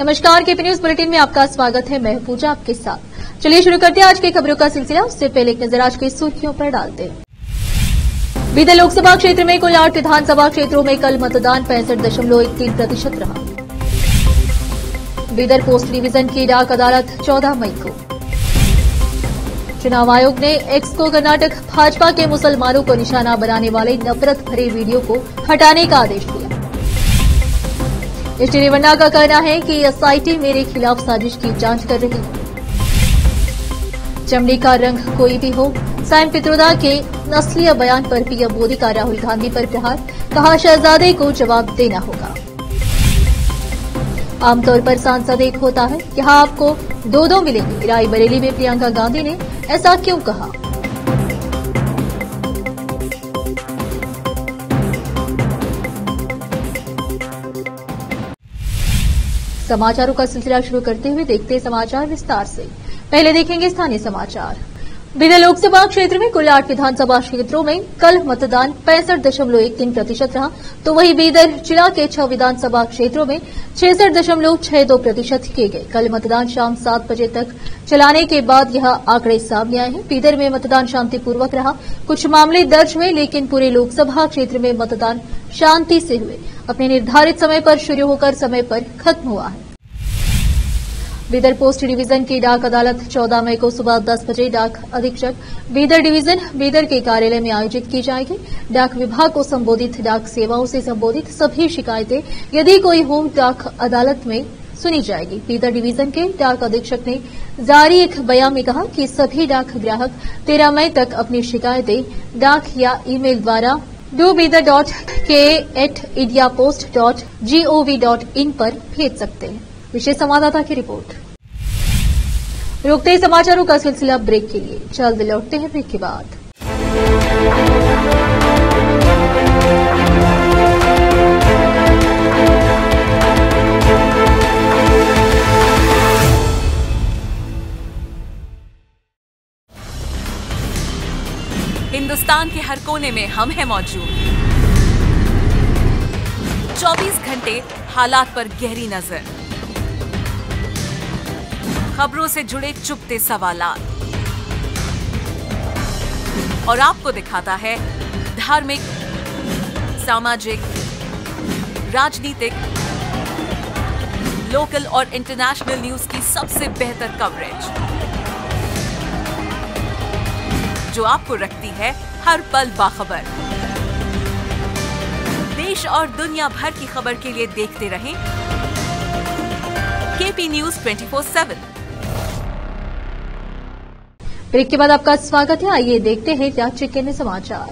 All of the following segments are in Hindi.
नमस्कार, केपी न्यूज बुलेटिन में आपका स्वागत है। मैं पूजा आपके साथ। चलिए शुरू करते हैं आज की खबरों का सिलसिला। उससे पहले एक नजर आज की सुर्खियों पर डालते हैं। बीते लोकसभा क्षेत्र में कुल 8 विधानसभा क्षेत्रों में कल मतदान 65.13% रहा। बीदर पोस्ट डिवीजन की डाक अदालत 14 मई को। चुनाव आयोग ने एक्स को कर्नाटक भाजपा के मुसलमानों को निशाना बनाने वाले नफरत भरे वीडियो को हटाने का आदेश दिया। एसटी रेवन्ना का कहना है कि एसआईटी मेरे खिलाफ साजिश की जांच कर रही है। चमड़ी का रंग कोई भी हो, सैम पित्रोदा के नस्लीय बयान पर पीएम मोदी का राहुल गांधी पर प्रहार, कहा शहजादे को जवाब देना होगा। आमतौर पर सांसद एक होता है, यहां आपको दो मिलेंगे। रायबरेली में प्रियंका गांधी ने ऐसा क्यों कहा? समाचारों का सिलसिला शुरू करते हुए देखते हैं समाचार विस्तार से। पहले देखेंगे स्थानीय समाचार। बीदर लोकसभा क्षेत्र में कुल 8 विधानसभा क्षेत्रों में कल मतदान 65.13% रहा, तो वहीं बीदर जिला के 6 विधानसभा क्षेत्रों में 66.62% किए गए। कल मतदान शाम 7 बजे तक चलाने के बाद यह आंकड़े सामने आए हैं। बीदर में मतदान शांतिपूर्वक रहा। कुछ मामले दर्ज हुए, लेकिन पूरे लोकसभा क्षेत्र में मतदान शांति से हुए। अपने निर्धारित समय पर शुरू होकर समय पर खत्म हुआ है। बीदर पोस्ट डिवीजन की डाक अदालत 14 मई को सुबह 10 बजे डाक अधीक्षक बीदर डिवीजन बीदर के कार्यालय में आयोजित की जाएगी। डाक विभाग को संबोधित डाक सेवाओं से संबोधित सभी शिकायतें यदि कोई हो डाक अदालत में सुनी जाएगी। बीदर डिवीजन के डाक अधीक्षक ने जारी एक बयान में कहा कि सभी डाक ग्राहक 13 मई तक अपनी शिकायतें डाक या ईमेल द्वारा dobeidar.k@indiapost.gov.in पर भेज सकते हैं। विशेष संवाददाता की रिपोर्ट। रोकते ही समाचारों का सिलसिला ब्रेक के लिए। जल्द लौटते हैं ब्रेक के बाद। हिंदुस्तान के हर कोने में हम हैं मौजूद। 24 घंटे हालात पर गहरी नजर, खबरों से जुड़े चुपते सवालात, और आपको दिखाता है धार्मिक, सामाजिक, राजनीतिक, लोकल और इंटरनेशनल न्यूज की सबसे बेहतर कवरेज, जो आपको रखती है हर पल बाखबर। देश और दुनिया भर की खबर के लिए देखते रहें केपी न्यूज 24/7। ब्रेक के बाद आपका स्वागत है। आइए देखते हैं राज्य के अन्य समाचार।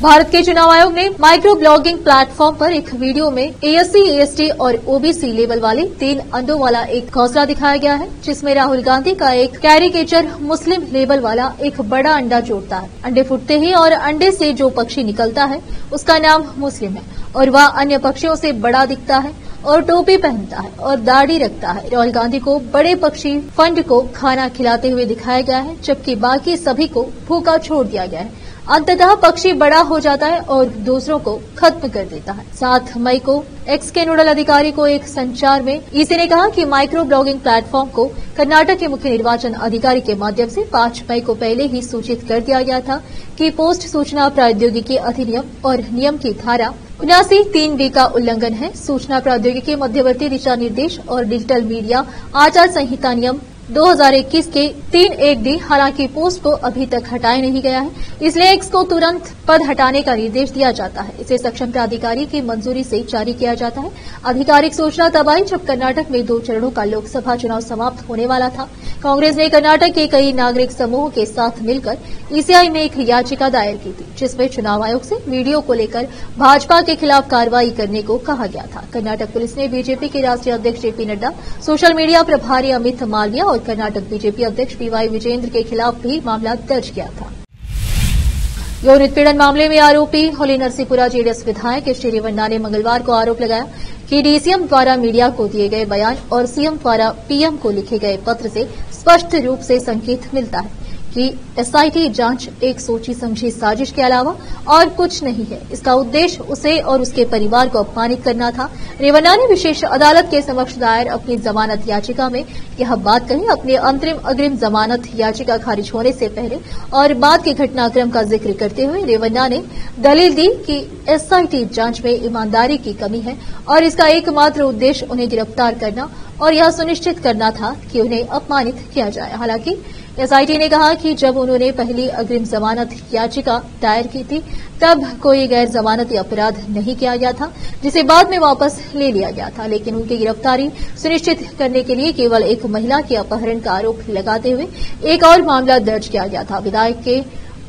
भारत के चुनाव आयोग ने माइक्रो ब्लॉगिंग प्लेटफॉर्म पर एक वीडियो में एएससी, एएसटी और ओबीसी लेवल वाले 3 अंडों वाला एक घोंसला दिखाया गया है, जिसमें राहुल गांधी का एक कैरिकेचर मुस्लिम लेबल वाला एक बड़ा अंडा जोड़ता है। अंडे फूटते ही और अंडे से जो पक्षी निकलता है उसका नाम मुस्लिम है और वह अन्य पक्षियों से बड़ा दिखता है और टोपी पहनता है और दाढ़ी रखता है। राहुल गांधी को बड़े पक्षी फंड को खाना खिलाते हुए दिखाया गया है, जबकि बाकी सभी को भूखा छोड़ दिया गया है। अंततः पक्षी बड़ा हो जाता है और दूसरों को खत्म कर देता है। 7 मई को एक्स के नोडल अधिकारी को एक संचार में ईसी ने कहा कि माइक्रो ब्लॉगिंग प्लेटफॉर्म को कर्नाटक के मुख्य निर्वाचन अधिकारी के माध्यम से 5 मई को पहले ही सूचित कर दिया गया था कि पोस्ट सूचना प्रौद्योगिकी अधिनियम और नियम की धारा 79(3)B का उल्लंघन है। सूचना प्रौद्योगिकी मध्यवर्ती दिशा निर्देश और डिजिटल मीडिया आचार संहिता नियम 2021 के 3(1)D हालांकि पोस्ट को अभी तक हटाया नहीं गया है, इसलिए एक्स को तुरंत पद हटाने का निर्देश दिया जाता है। इसे सक्षम प्राधिकारी की मंजूरी से जारी किया जाता है। आधिकारिक सूचना तब आई जब कर्नाटक में 2 चरणों का लोकसभा चुनाव समाप्त होने वाला था। कांग्रेस ने कर्नाटक के कई नागरिक समूहों के साथ मिलकर ईसीआई में एक याचिका दायर की थी, जिसमें चुनाव आयोग से वीडियो को लेकर भाजपा के खिलाफ कार्रवाई करने को कहा गया था। कर्नाटक पुलिस ने बीजेपी के राष्ट्रीय अध्यक्ष जेपी नड्डा, सोशल मीडिया प्रभारी अमित मालविया और कर्नाटक बीजेपी अध्यक्ष पीवाई विजेंद्र के खिलाफ भी मामला दर्ज किया था। यौन उत्पीड़न मामले में आरोपी होली नरसीपुरा जेडीएस विधायक एसटी रेवन्ना ने मंगलवार को आरोप लगाया कि डीसीएम द्वारा मीडिया को दिए गए बयान और सीएम द्वारा पीएम को लिखे गए पत्र से स्पष्ट रूप से संकेत मिलता है कि एसआईटी जांच एक सोची समझी साजिश के अलावा और कुछ नहीं है। इसका उद्देश्य उसे और उसके परिवार को अपमानित करना था। रेवन्ना ने विशेष अदालत के समक्ष दायर अपनी जमानत याचिका में यह बात कही। अपनी अंतरिम अग्रिम जमानत याचिका खारिज होने से पहले और बाद के घटनाक्रम का जिक्र करते हुए रेवन्ना ने दलील दी कि एसआईटी जांच में ईमानदारी की कमी है और इसका एकमात्र उद्देश्य उन्हें गिरफ्तार करना और यह सुनिश्चित करना था कि उन्हें अपमानित किया जाए। हालांकि एसआईटी ने कहा कि जब उन्होंने पहली अग्रिम जमानत याचिका दायर की थी तब कोई गैर जमानती अपराध नहीं किया गया था, जिसे बाद में वापस ले लिया गया था। लेकिन उनकी गिरफ्तारी सुनिश्चित करने के लिए केवल एक महिला के अपहरण का आरोप लगाते हुए एक और मामला दर्ज किया गया था। विधायक के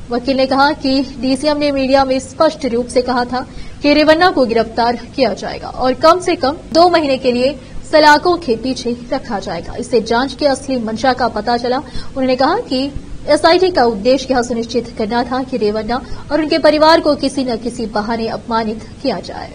वकील ने कहा कि डीसीएम ने मीडिया में स्पष्ट रूप से कहा था कि रेवन्ना को गिरफ्तार किया जाएगा और कम से कम 2 महीने के लिए सलाखों के पीछे रखा जाएगा। इससे जांच की असली मंशा का पता चला। उन्होंने कहा कि एसआईटी का उद्देश्य यह सुनिश्चित करना था कि रेवन्ना और उनके परिवार को किसी न किसी बहाने अपमानित किया जाए।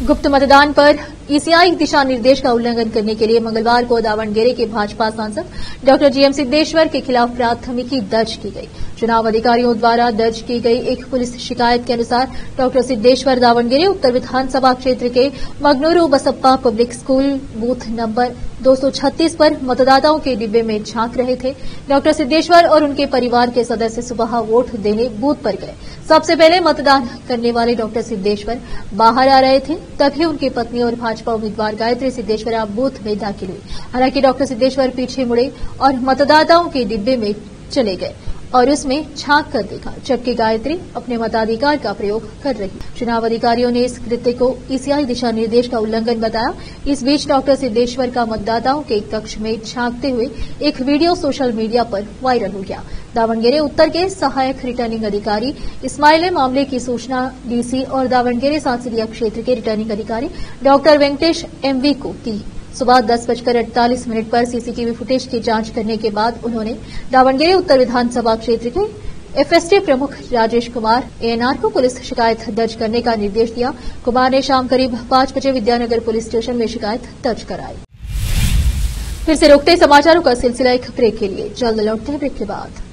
गुप्त मतदान पर ईसीआई दिशा निर्देश का उल्लंघन करने के लिए मंगलवार को दावणगेरे के भाजपा सांसद डॉक्टर जीएम सिद्धेश्वर के खिलाफ प्राथमिकी दर्ज की गई। चुनाव अधिकारियों द्वारा दर्ज की गई एक पुलिस शिकायत के अनुसार डॉक्टर सिद्धेश्वर दावणगेरे उत्तर विधानसभा क्षेत्र के Maganur Basappa public school booth number 236 पर मतदाताओं के डिब्बे में झांक रहे थे। डॉक्टर सिद्धेश्वर और उनके परिवार के सदस्य सुबह वोट देने बूथ पर गए। सबसे पहले मतदान करने वाले डॉक्टर सिद्धेश्वर बाहर आ रहे थे, तभी उनकी पत्नी और भाजपा उम्मीदवार गायत्री सिद्धेश्वर बूथ में दाखिल हुई। हालांकि डॉक्टर सिद्धेश्वर पीछे मुड़े और मतदाताओं के डिब्बे में चले गए और उसमें झांक कर देखा, जबकि गायत्री अपने मताधिकार का प्रयोग कर रही। चुनाव अधिकारियों ने इस कृत्य को ईसीआई दिशा निर्देश का उल्लंघन बताया। इस बीच डॉक्टर सिद्धेश्वर का मतदाताओं के कक्ष में झांकते हुए एक वीडियो सोशल मीडिया पर वायरल हो गया। दावणगेरे उत्तर के सहायक रिटर्निंग अधिकारी इस्माइल ने मामले की सूचना डीसी और दावणगेरे संसदीय क्षेत्र के रिटर्निंग अधिकारी डॉक्टर वेंकटेश एमवी को दी। सुबह 10:48 पर सीसीटीवी फुटेज की जांच करने के बाद उन्होंने दावणगेरे उत्तर विधानसभा क्षेत्र के एफएसटी प्रमुख राजेश कुमार एएनआर को पुलिस शिकायत दर्ज करने का निर्देश दिया। कुमार ने शाम करीब 5 बजे विद्यानगर पुलिस स्टेशन में शिकायत दर्ज कराई। फिर से रोकते समाचारों का सिलसिला एक ब्रेक के लिए, जल्द लौटते हैं ब्रेक के बाद।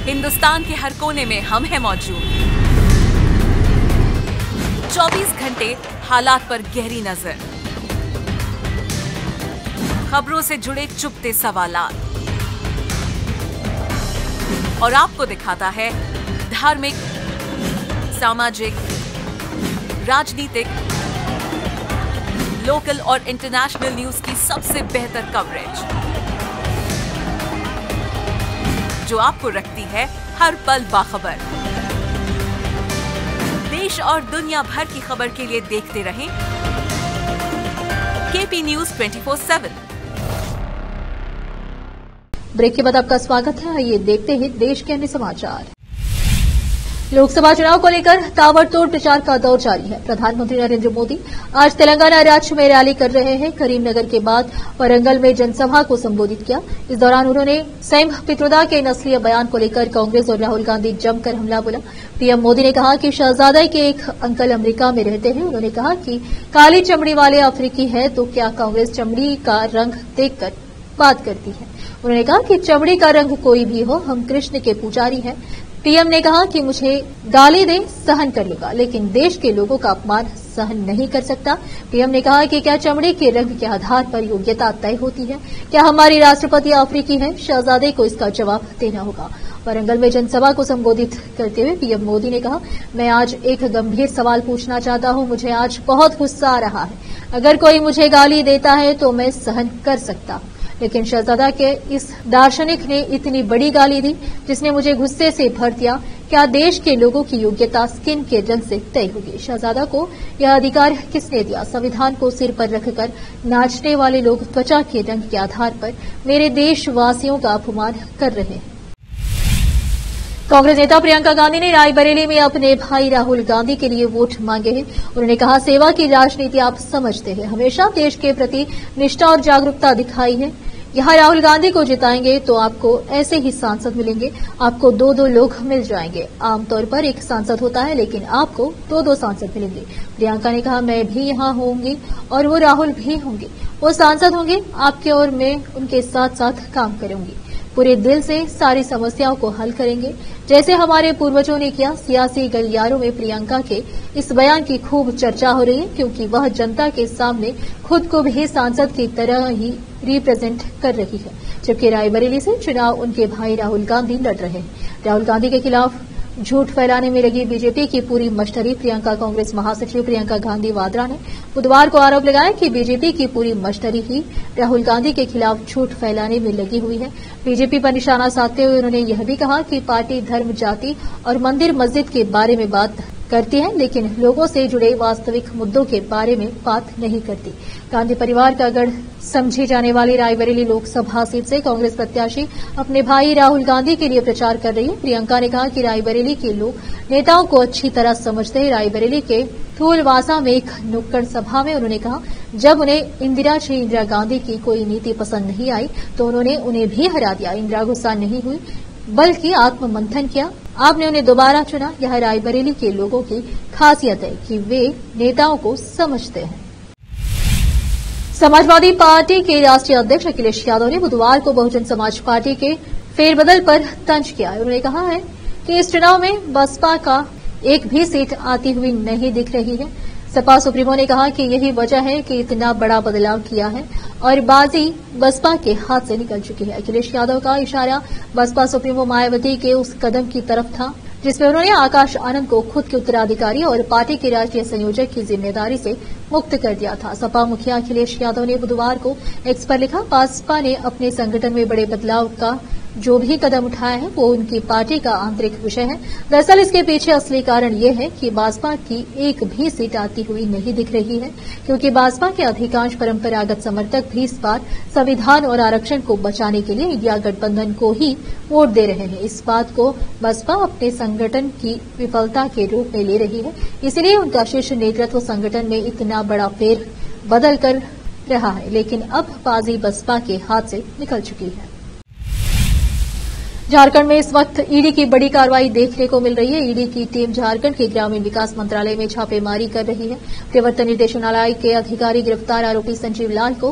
हिंदुस्तान के हर कोने में हम हैं मौजूद। 24 घंटे हालात पर गहरी नजर, खबरों से जुड़े चुपते सवालात और आपको दिखाता है धार्मिक, सामाजिक, राजनीतिक, लोकल और इंटरनेशनल न्यूज की सबसे बेहतर कवरेज, जो आपको रखती है हर पल बाखबर। देश और दुनिया भर की खबर के लिए देखते रहें केपी न्यूज 24/7। ब्रेक के बाद आपका स्वागत है। आइए देखते हैं देश के अन्य समाचार। लोकसभा चुनाव को लेकर ताबड़तोड़ प्रचार का दौर जारी है। प्रधानमंत्री नरेंद्र मोदी आज तेलंगाना राज्य में रैली कर रहे हैं। करीमनगर के बाद वरंगल में जनसभा को संबोधित किया। इस दौरान उन्होंने सैम पित्रोदा के नस्लीय बयान को लेकर कांग्रेस और राहुल गांधी जमकर हमला बोला। पीएम मोदी ने कहा कि शहजादा के एक अंकल अमेरिका में रहते हैं। उन्होंने कहा कि काली चमड़ी वाले अफ्रीकी है तो क्या कांग्रेस चमड़ी का रंग देखकर बात करती है। उन्होंने कहा कि चमड़ी का रंग कोई भी हो, हम कृष्ण के पुजारी हैं। पीएम ने कहा कि मुझे गाली दे सहन कर लूंगा, लेकिन देश के लोगों का अपमान सहन नहीं कर सकता। पीएम ने कहा कि क्या चमड़े के रंग के आधार पर योग्यता तय होती है? क्या हमारी राष्ट्रपति अफ्रीकी है? शहजादे को इसका जवाब देना होगा। वरंगल में जनसभा को संबोधित करते हुए पीएम मोदी ने कहा, मैं आज एक गंभीर सवाल पूछना चाहता हूं। मुझे आज बहुत गुस्सा आ रहा है। अगर कोई मुझे गाली देता है तो मैं सहन कर सकता हूं, लेकिन शहजादा के इस दार्शनिक ने इतनी बड़ी गाली दी जिसने मुझे गुस्से से भर दिया। क्या देश के लोगों की योग्यता स्किन के रंग से तय होगी? शहजादा को यह अधिकार किसने दिया? संविधान को सिर पर रखकर नाचने वाले लोग त्वचा के रंग के आधार पर मेरे देशवासियों का अपमान कर रहे हैं। कांग्रेस नेता प्रियंका गांधी ने रायबरेली में अपने भाई राहुल गांधी के लिए वोट मांगे हैं। उन्होंने कहा, सेवा की राजनीति आप समझते हैं, हमेशा देश के प्रति निष्ठा और जागरूकता दिखाई है। यहाँ राहुल गांधी को जिताएंगे तो आपको ऐसे ही सांसद मिलेंगे, आपको 2-2 लोग मिल जाएंगे। आमतौर पर एक सांसद होता है, लेकिन आपको 2-2 सांसद मिलेंगे। प्रियंका ने कहा, मैं भी यहाँ होंगी और वो राहुल भी होंगे, वो सांसद होंगे आपके और मैं उनके साथ साथ काम करूंगी, पूरे दिल से सारी समस्याओं को हल करेंगे, जैसे हमारे पूर्वजों ने किया। सियासी गलियारों में प्रियंका के इस बयान की खूब चर्चा हो रही है, क्योंकि वह जनता के सामने खुद को भी सांसद की तरह ही रिप्रेजेंट कर रही है, जबकि रायबरेली से चुनाव उनके भाई राहुल गांधी लड़ रहे हैं। राहुल गांधी के खिलाफ झूठ फैलाने में लगी बीजेपी की पूरी मश्तरी प्रियंका। कांग्रेस महासचिव प्रियंका गांधी वाड्रा ने बुधवार को आरोप लगाया कि बीजेपी की पूरी मश्तरी ही राहुल गांधी के खिलाफ झूठ फैलाने में लगी हुई है। बीजेपी पर निशाना साधते हुए उन्होंने यह भी कहा कि पार्टी धर्म, जाति और मंदिर मस्जिद के बारे में बात करती है, लेकिन लोगों से जुड़े वास्तविक मुद्दों के बारे में बात नहीं करती। गांधी परिवार का गढ़ समझी जाने वाली रायबरेली लोकसभा सीट से कांग्रेस प्रत्याशी अपने भाई राहुल गांधी के लिए प्रचार कर रही है। प्रियंका ने कहा कि रायबरेली के लोग नेताओं को अच्छी तरह समझते हैं। रायबरेली के थूलवासा में एक नुक्कड़ सभा में उन्होंने कहा, जब उन्हें इंदिरा गांधी की कोई नीति पसंद नहीं आई तो उन्होंने उन्हें भी हरा दिया। इंदिरा गुस्सा नहीं हुई बल्कि आत्ममंथन किया, आपने उन्हें दोबारा चुना। यह रायबरेली के लोगों की खासियत है कि वे नेताओं को समझते हैं। समाजवादी पार्टी के राष्ट्रीय अध्यक्ष अखिलेश यादव ने बुधवार को बहुजन समाज पार्टी के फेरबदल पर तंज किया। उन्होंने कहा है कि इस चुनाव में बसपा का एक भी सीट आती हुई नहीं दिख रही है। सपा सुप्रीमो ने कहा कि यही वजह है कि इतना बड़ा बदलाव किया है और बाजी बसपा के हाथ से निकल चुकी है। अखिलेश यादव का इशारा बसपा सुप्रीमो मायावती के उस कदम की तरफ था जिसमें उन्होंने आकाश आनंद को खुद के उत्तराधिकारी और पार्टी के राष्ट्रीय संयोजक की जिम्मेदारी से मुक्त कर दिया था। सपा मुखिया अखिलेश यादव ने बुधवार को एक्स पर लिखा, बसपा ने अपने संगठन में बड़े बदलाव का जो भी कदम उठाया है वो उनकी पार्टी का आंतरिक विषय है। दरअसल इसके पीछे असली कारण ये है कि भाजपा की एक भी सीट आती हुई नहीं दिख रही है, क्योंकि भाजपा के अधिकांश परंपरागत समर्थक भी इस बार संविधान और आरक्षण को बचाने के लिए इंडिया गठबंधन को ही वोट दे रहे हैं। इस बात को बसपा अपने संगठन की विफलता के रूप में ले रही है, इसलिए उनका शीर्ष नेतृत्व संगठन में इतना बड़ा फेर बदल कर रहा है, लेकिन अब बाजी बसपा के हाथ से निकल चुकी है। झारखंड में इस वक्त ईडी की बड़ी कार्रवाई देखने को मिल रही है। ईडी की टीम झारखंड के ग्रामीण विकास मंत्रालय में छापेमारी कर रही है। प्रवर्तन निदेशालय के अधिकारी गिरफ्तार आरोपी संजीव लाल को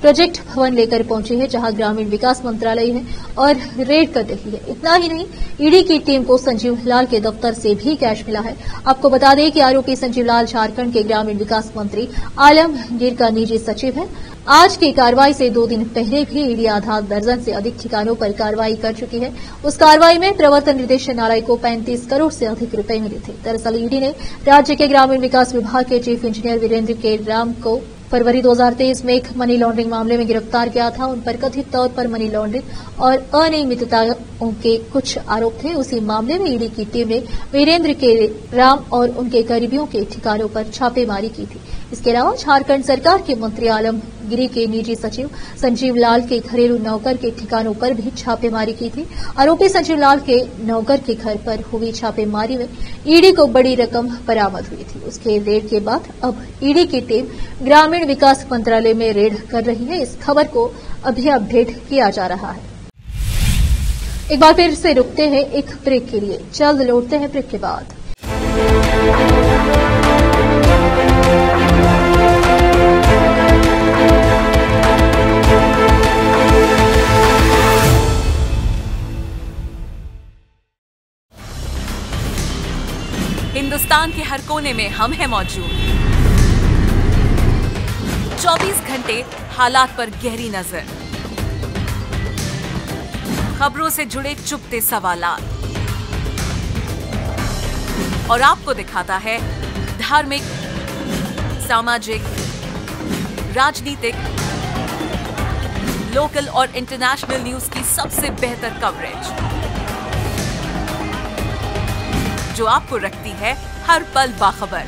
प्रोजेक्ट भवन लेकर पहुंची है, जहां ग्रामीण विकास मंत्रालय है, और रेड कर रही है। इतना ही नहीं, ईडी की टीम को संजीव लाल के दफ्तर से भी कैश मिला है। आपको बता दें कि आरोपी संजीव लाल झारखंड के ग्रामीण विकास मंत्री आलमगीर का निजी सचिव है। आज की कार्रवाई से 2 दिन पहले भी ईडी आधा दर्जन से अधिक ठिकानों पर कार्रवाई कर चुकी है। उस कार्रवाई में प्रवर्तन निदेशालय को 35 करोड़ से अधिक रुपए मिले थे। दरअसल ईडी ने राज्य के ग्रामीण विकास विभाग के चीफ इंजीनियर वीरेंद्र के राम को फरवरी 2023 में एक मनी लॉन्ड्रिंग मामले में गिरफ्तार किया था। उन पर कथित तौर पर मनी लॉन्ड्रिंग और अनियमितताओं के कुछ आरोप थे। उसी मामले में ईडी की टीम ने वीरेंद्र के राम और उनके करीबियों के ठिकानों पर छापेमारी की थी। इसके अलावा झारखंड सरकार के मंत्री आलमगिरी के निजी सचिव संजीव लाल के घरेलू नौकर के ठिकानों पर भी छापेमारी की थी। आरोपी संजीव लाल के नौकर के घर पर हुई छापेमारी में ईडी को बड़ी रकम बरामद हुई थी। उसके रेड के बाद अब ईडी की टीम ग्रामीण विकास मंत्रालय में रेड कर रही है। इस खबर को अभी अपडेट किया जा रहा है। एक बार फिर से रुकते हैं एक ब्रेक के लिए, जल्द लौटते हैं ब्रेक के बाद। हिंदुस्तान के हर कोने में हम हैं मौजूद। 24 घंटे हालात पर गहरी नजर, खबरों से जुड़े चुपते सवालात, और आपको दिखाता है धार्मिक, सामाजिक, राजनीतिक, लोकल और इंटरनेशनल न्यूज की सबसे बेहतर कवरेज, जो आपको रखती है हर पल बाखबर।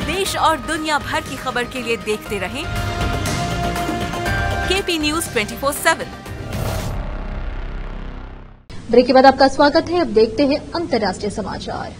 देश और दुनिया भर की खबर के लिए देखते रहें केपी न्यूज 24/7। ब्रेक के बाद आपका स्वागत है। अब देखते हैं अंतर्राष्ट्रीय समाचार।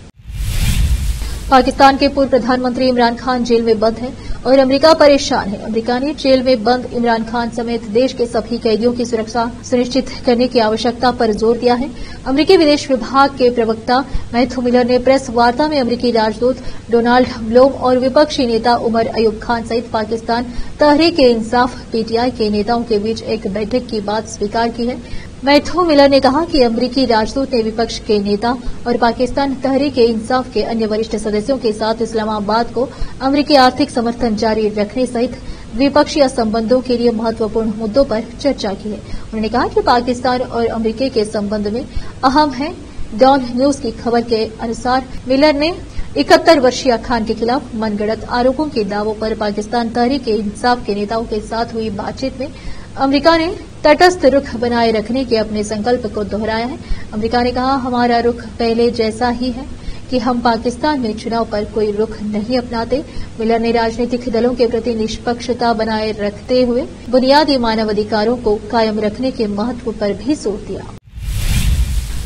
पाकिस्तान के पूर्व प्रधानमंत्री इमरान खान जेल में बंद हैं। और अमेरिका परेशान है। अमेरिका ने जेल में बंद इमरान खान समेत देश के सभी कैदियों की सुरक्षा सुनिश्चित करने की आवश्यकता पर जोर दिया है। अमेरिकी विदेश विभाग के प्रवक्ता मैथ्यू मिलर ने प्रेस वार्ता में अमेरिकी राजदूत डोनाल्ड ब्लूम और विपक्षी नेता उमर अयूब खान सहित पाकिस्तान तहरीक-ए-इंसाफ पीटीआई के नेताओं के बीच एक बैठक की बात स्वीकार की है। मैथ्यू मिलर ने कहा कि अमेरिकी राजदूत ने विपक्ष के नेता और पाकिस्तान तहरीक-ए-इंसाफ के अन्य वरिष्ठ सदस्यों के साथ इस्लामाबाद को अमेरिकी आर्थिक समर्थन जारी रखने सहित द्विपक्षीय संबंधों के लिए महत्वपूर्ण मुद्दों पर चर्चा की है। उन्होंने कहा कि पाकिस्तान और अमेरिका के संबंध में अहम है। डॉन न्यूज की खबर के अनुसार मिलर ने 71 वर्षीय खान के खिलाफ मनगढ़ंत आरोपों के दावों पर पाकिस्तान तहरीक-ए-इंसाफ के नेताओं के साथ हुई बातचीत में अमेरिका ने तटस्थ रुख बनाए रखने के अपने संकल्प को दोहराया है। अमेरिका ने कहा, हमारा रुख पहले जैसा ही है कि हम पाकिस्तान में चुनाव पर कोई रुख नहीं अपनाते। मिलर ने राजनीतिक दलों के प्रति निष्पक्षता बनाए रखते हुए बुनियादी मानवाधिकारों को कायम रखने के महत्व पर भी जोर दिया।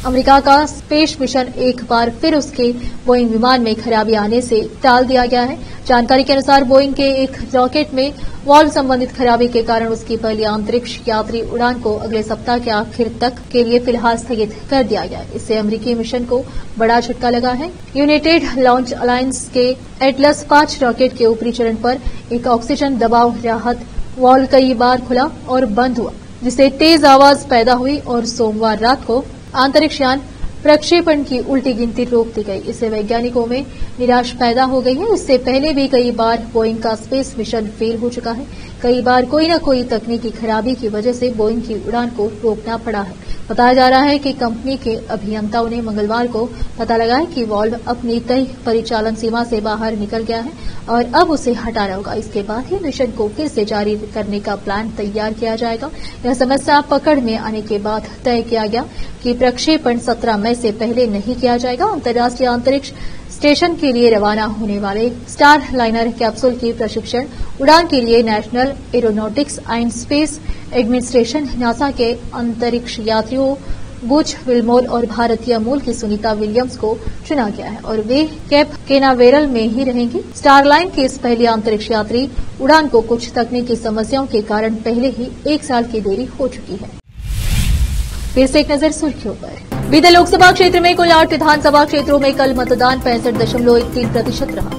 अमेरिका का स्पेस मिशन एक बार फिर उसके बोइंग विमान में खराबी आने से टाल दिया गया है। जानकारी के अनुसार बोइंग के एक रॉकेट में वाल्व संबंधित खराबी के कारण उसकी पहली अंतरिक्ष यात्री उड़ान को अगले सप्ताह के आखिर तक के लिए फिलहाल स्थगित कर दिया गया। इससे अमेरिकी मिशन को बड़ा झटका लगा है। यूनाइटेड लॉन्च अलायंस के एटलस 5 रॉकेट के ऊपरी चरण पर एक ऑक्सीजन दबाव राहत वाल्व कई बार खुला और बंद हुआ, जिससे तेज आवाज पैदा हुई और सोमवार रात को अंतरिक्ष यान प्रक्षेपण की उल्टी गिनती रोक दी गई। इससे वैज्ञानिकों में निराश पैदा हो गई है। इससे पहले भी कई बार बोइंग का स्पेस मिशन फेल हो चुका है। कई बार कोई न कोई तकनीकी खराबी की वजह से बोइंग की उड़ान को रोकना पड़ा है। बताया जा रहा है कि कंपनी के अभियंताओं ने मंगलवार को पता लगाया कि वाल्व अपनी तय परिचालन सीमा से बाहर निकल गया है और अब उसे हटाना होगा। इसके बाद ही मिशन को फिर से जारी करने का प्लान तैयार किया जाएगा। यह समस्या पकड़ में आने के बाद तय किया गया कि प्रक्षेपण 17 मई से पहले नहीं किया जाएगा। अंतर्राष्ट्रीय अंतरिक्ष स्टेशन के लिए रवाना होने वाले स्टार लाइनर कैप्सूल की प्रशिक्षण उड़ान के लिए national aeronautics and space administration NASA के अंतरिक्ष यात्रियों बुच विल्मोर और भारतीय मूल की सुनीता विलियम्स को चुना गया है और वे कैप केनावेरल में ही रहेंगी। स्टारलाइन की इस पहली अंतरिक्ष यात्री उड़ान को कुछ तकनीकी समस्याओं के कारण पहले ही 1 साल की देरी हो चुकी है। फिर से एक नजर सुर्खियों पर। बीदर लोकसभा क्षेत्र में कुल 8 विधानसभा क्षेत्रों में कल मतदान 65.13% रहा।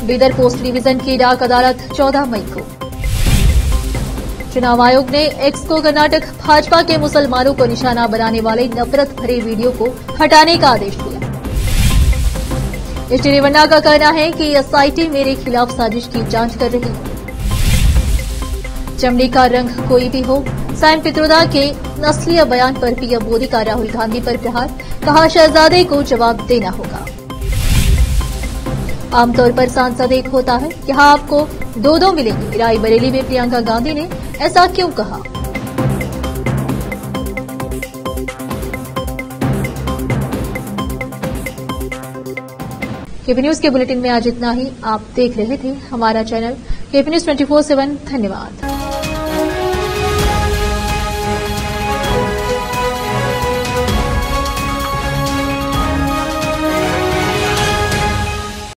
बीदर पोस्ट डिवीजन की डाक अदालत 14 मई को। चुनाव आयोग ने एक्स को कर्नाटक भाजपा के मुसलमानों को निशाना बनाने वाले नफरत भरे वीडियो को हटाने का आदेश दिया। एसटी रेवन्ना का कहना है कि एसआईटी मेरे खिलाफ साजिश की जांच कर रही है। चमड़ी का रंग कोई भी हो, सैम पित्रोदा के नस्लीय बयान पर पीएम मोदी का राहुल गांधी पर प्रहार, कहा शहजादे को जवाब देना होगा। आमतौर पर सांसद एक होता है, यहाँ आपको 2 मिलेंगे। रायबरेली में प्रियंका गांधी ने ऐसा क्यों कहा? केपी न्यूज के बुलेटिन में आज इतना ही। आप देख रहे थे हमारा चैनल केपी न्यूज 24/7। धन्यवाद।